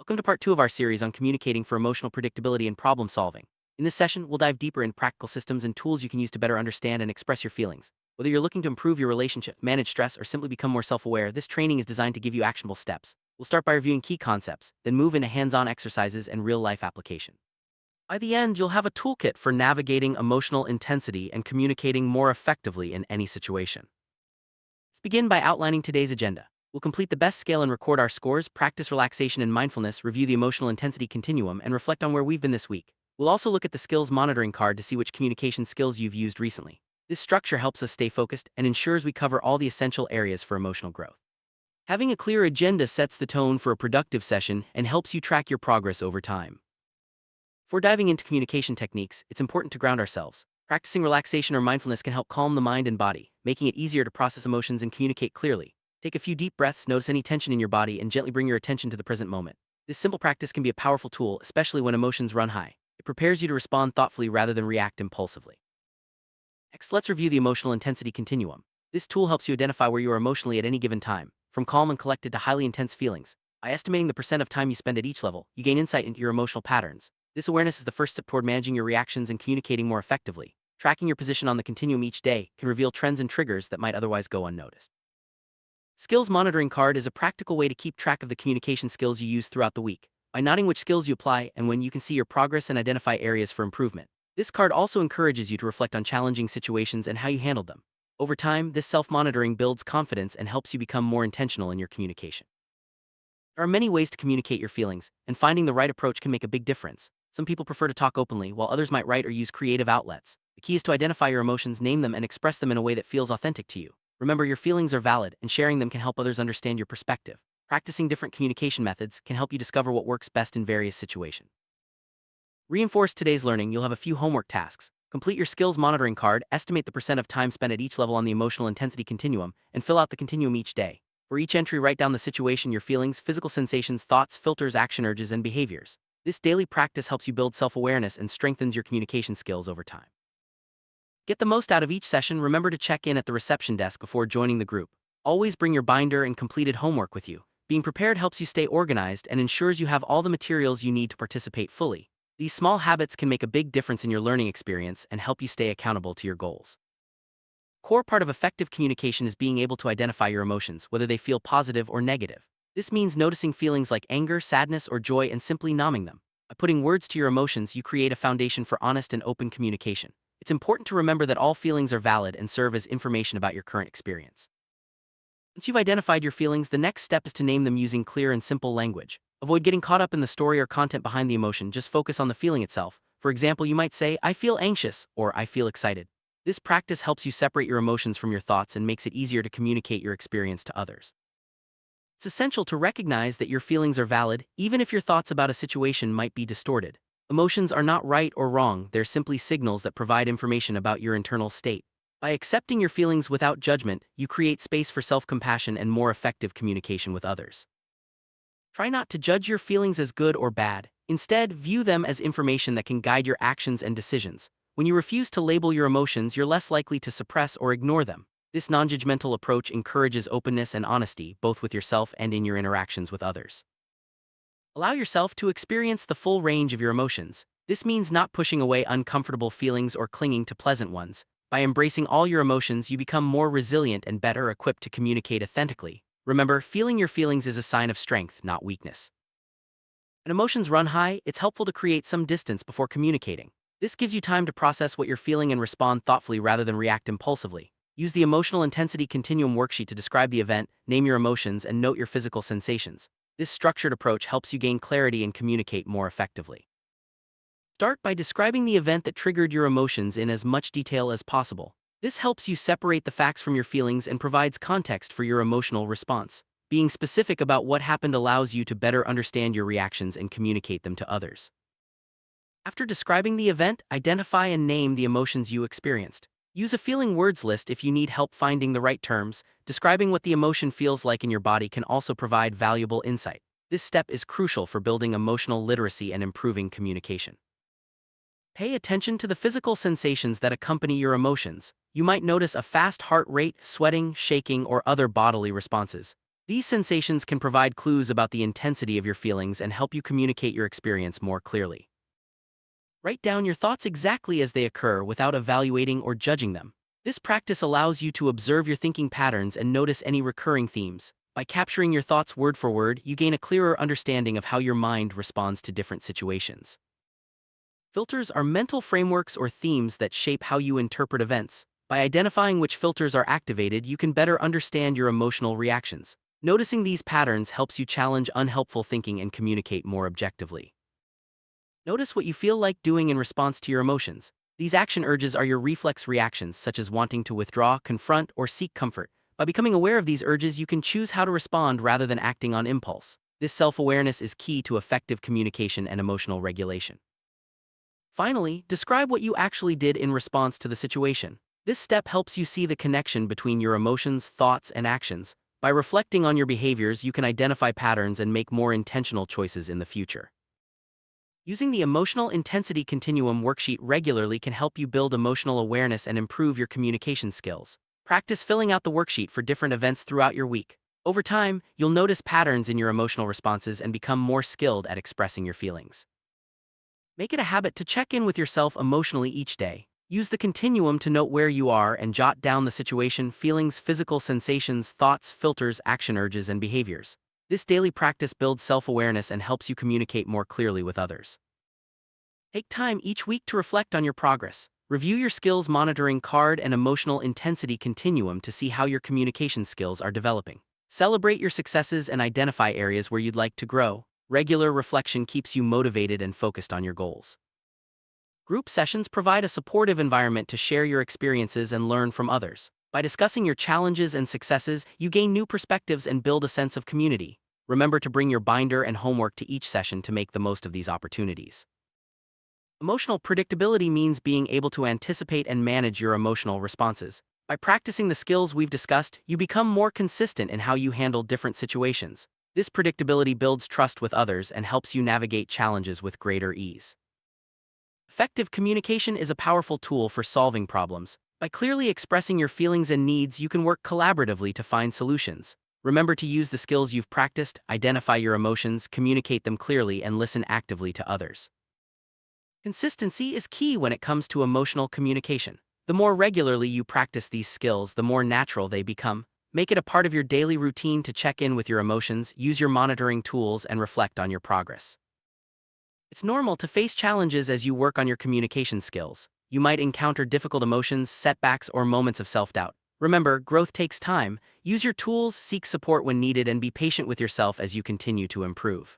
Welcome to part 2 of our series on communicating for emotional predictability and problem solving. In this session, we'll dive deeper in practical systems and tools you can use to better understand and express your feelings. Whether you're looking to improve your relationship, manage stress, or simply become more self-aware, this training is designed to give you actionable steps. We'll start by reviewing key concepts, then move into hands-on exercises and real-life application. By the end, you'll have a toolkit for navigating emotional intensity and communicating more effectively in any situation. Let's begin by outlining today's agenda. We'll complete the best scale and record our scores, practice relaxation and mindfulness, review the emotional intensity continuum, and reflect on where we've been this week. We'll also look at the skills monitoring card to see which communication skills you've used recently. This structure helps us stay focused and ensures we cover all the essential areas for emotional growth. Having a clear agenda sets the tone for a productive session and helps you track your progress over time. Before diving into communication techniques, it's important to ground ourselves. Practicing relaxation or mindfulness can help calm the mind and body, making it easier to process emotions and communicate clearly. Take a few deep breaths, notice any tension in your body, and gently bring your attention to the present moment. This simple practice can be a powerful tool, especially when emotions run high. It prepares you to respond thoughtfully rather than react impulsively. Next, let's review the emotional intensity continuum. This tool helps you identify where you are emotionally at any given time, from calm and collected to highly intense feelings. By estimating the percent of time you spend at each level, you gain insight into your emotional patterns. This awareness is the first step toward managing your reactions and communicating more effectively. Tracking your position on the continuum each day can reveal trends and triggers that might otherwise go unnoticed. Skills monitoring card is a practical way to keep track of the communication skills you use throughout the week. By noting which skills you apply and when, you can see your progress and identify areas for improvement. This card also encourages you to reflect on challenging situations and how you handled them. Over time, this self-monitoring builds confidence and helps you become more intentional in your communication. There are many ways to communicate your feelings, and finding the right approach can make a big difference. Some people prefer to talk openly, while others might write or use creative outlets. The key is to identify your emotions, name them, and express them in a way that feels authentic to you. Remember, your feelings are valid, and sharing them can help others understand your perspective. Practicing different communication methods can help you discover what works best in various situations. Reinforce today's learning, you'll have a few homework tasks. Complete your skills monitoring card, estimate the percent of time spent at each level on the emotional intensity continuum, and fill out the continuum each day. For each entry, write down the situation, your feelings, physical sensations, thoughts, filters, action urges, and behaviors. This daily practice helps you build self-awareness and strengthens your communication skills over time. Get the most out of each session. Remember to check in at the reception desk before joining the group. Always bring your binder and completed homework with you. Being prepared helps you stay organized and ensures you have all the materials you need to participate fully. These small habits can make a big difference in your learning experience and help you stay accountable to your goals. Core part of effective communication is being able to identify your emotions, whether they feel positive or negative. This means noticing feelings like anger, sadness, or joy and simply naming them. By putting words to your emotions, you create a foundation for honest and open communication. It's important to remember that all feelings are valid and serve as information about your current experience. Once you've identified your feelings, the next step is to name them using clear and simple language. Avoid getting caught up in the story or content behind the emotion, just focus on the feeling itself. For example, you might say, "I feel anxious," or "I feel excited." This practice helps you separate your emotions from your thoughts and makes it easier to communicate your experience to others. It's essential to recognize that your feelings are valid, even if your thoughts about a situation might be distorted. Emotions are not right or wrong, they're simply signals that provide information about your internal state. By accepting your feelings without judgment, you create space for self-compassion and more effective communication with others. Try not to judge your feelings as good or bad. Instead, view them as information that can guide your actions and decisions. When you refuse to label your emotions, you're less likely to suppress or ignore them. This non-judgmental approach encourages openness and honesty, both with yourself and in your interactions with others. Allow yourself to experience the full range of your emotions. This means not pushing away uncomfortable feelings or clinging to pleasant ones. By embracing all your emotions, you become more resilient and better equipped to communicate authentically. Remember, feeling your feelings is a sign of strength, not weakness. When emotions run high, it's helpful to create some distance before communicating. This gives you time to process what you're feeling and respond thoughtfully rather than react impulsively. Use the emotional intensity continuum worksheet to describe the event, name your emotions, and note your physical sensations. This structured approach helps you gain clarity and communicate more effectively. Start by describing the event that triggered your emotions in as much detail as possible. This helps you separate the facts from your feelings and provides context for your emotional response. Being specific about what happened allows you to better understand your reactions and communicate them to others. After describing the event, identify and name the emotions you experienced. Use a feeling words list if you need help finding the right terms. Describing what the emotion feels like in your body can also provide valuable insight. This step is crucial for building emotional literacy and improving communication. Pay attention to the physical sensations that accompany your emotions. You might notice a fast heart rate, sweating, shaking, or other bodily responses. These sensations can provide clues about the intensity of your feelings and help you communicate your experience more clearly. Write down your thoughts exactly as they occur without evaluating or judging them. This practice allows you to observe your thinking patterns and notice any recurring themes. By capturing your thoughts word for word, you gain a clearer understanding of how your mind responds to different situations. Filters are mental frameworks or themes that shape how you interpret events. By identifying which filters are activated, you can better understand your emotional reactions. Noticing these patterns helps you challenge unhelpful thinking and communicate more objectively. Notice what you feel like doing in response to your emotions. These action urges are your reflex reactions, such as wanting to withdraw, confront, or seek comfort. By becoming aware of these urges, you can choose how to respond rather than acting on impulse. This self-awareness is key to effective communication and emotional regulation. Finally, describe what you actually did in response to the situation. This step helps you see the connection between your emotions, thoughts, and actions. By reflecting on your behaviors, you can identify patterns and make more intentional choices in the future. Using the Emotional Intensity Continuum worksheet regularly can help you build emotional awareness and improve your communication skills. Practice filling out the worksheet for different events throughout your week. Over time, you'll notice patterns in your emotional responses and become more skilled at expressing your feelings. Make it a habit to check in with yourself emotionally each day. Use the continuum to note where you are and jot down the situation, feelings, physical sensations, thoughts, filters, action urges, and behaviors. This daily practice builds self-awareness and helps you communicate more clearly with others. Take time each week to reflect on your progress. Review your skills monitoring card and emotional intensity continuum to see how your communication skills are developing. Celebrate your successes and identify areas where you'd like to grow. Regular reflection keeps you motivated and focused on your goals. Group sessions provide a supportive environment to share your experiences and learn from others. By discussing your challenges and successes, you gain new perspectives and build a sense of community. Remember to bring your binder and homework to each session to make the most of these opportunities. Emotional predictability means being able to anticipate and manage your emotional responses. By practicing the skills we've discussed, you become more consistent in how you handle different situations. This predictability builds trust with others and helps you navigate challenges with greater ease. Effective communication is a powerful tool for solving problems. By clearly expressing your feelings and needs, you can work collaboratively to find solutions. Remember to use the skills you've practiced, identify your emotions, communicate them clearly, and listen actively to others. Consistency is key when it comes to emotional communication. The more regularly you practice these skills, the more natural they become. Make it a part of your daily routine to check in with your emotions, use your monitoring tools, and reflect on your progress. It's normal to face challenges as you work on your communication skills. You might encounter difficult emotions, setbacks, or moments of self-doubt. Remember, growth takes time. Use your tools, seek support when needed, and be patient with yourself as you continue to improve.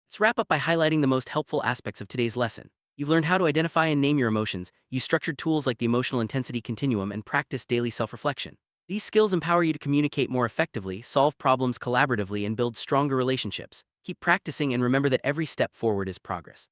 Let's wrap up by highlighting the most helpful aspects of today's lesson. You've learned how to identify and name your emotions, use structured tools like the Emotional Intensity Continuum, and practice daily self-reflection. These skills empower you to communicate more effectively, solve problems collaboratively, and build stronger relationships. Keep practicing and remember that every step forward is progress.